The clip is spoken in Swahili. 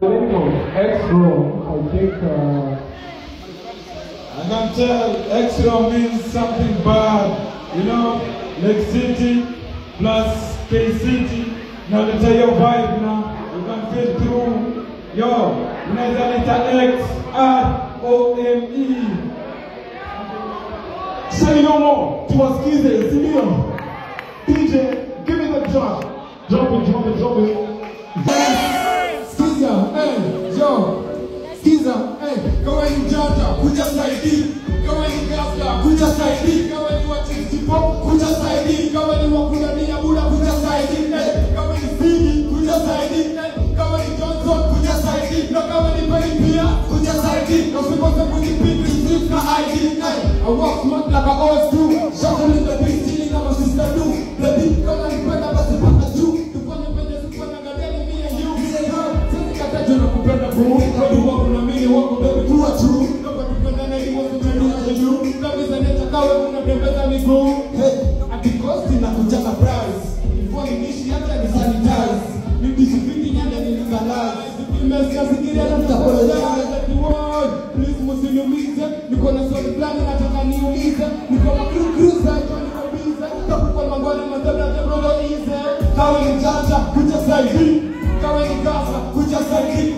X-Row, I think, I can tell X-Row means something bad, you know, Lake City plus K-City. Now let's tell your vibe now, you can feel through, yo, you know the X-R-O-M-E. Say no more, tuwasikize, sindio? DJ, give me the drop. Drop it. Yes! Skiza, hey, yo! Skiza, hey, kawa ni jata, kuja saidi. Kawa ni gafla, kuja saidi. Kawa ni wachistipo, kuja saidi. Kawa ni wakunania buda, kuja saidi. Kawa ni Fiji, kuja saidi. Kawa ni Johnson, kuja saidi. Kawa ni Peripia, kuja saidi. Usipose kujipindi, sifka ID. I walk smart like I always do. Shuffle in the beat, chilling on my sister do. The beat, kama ni kwenda basi paka juu. Tufanye pende sikuwa gadeli me and you. Sisi katajo na kupenda boo. Kodi wako na mini wako baby kuwa true. Kama tupenda na hiyo tumenu na juu. Kabisa neta kawe unatembeza miguu. Hey, atikosti na kuchaka price. Before niishi hata ni sanitize. Mimi sifiki nyanda ni legalize. Nimesikia sikiria na nitapologize. Please musiniumize. Niko na swali fulani nataka niulize. Niko na cruiser, niko bize. Takupa mangwani mazabla jebrodo ize. Kawe ni janja, kuja saidi. Kawe ni gasa, kuja saidi.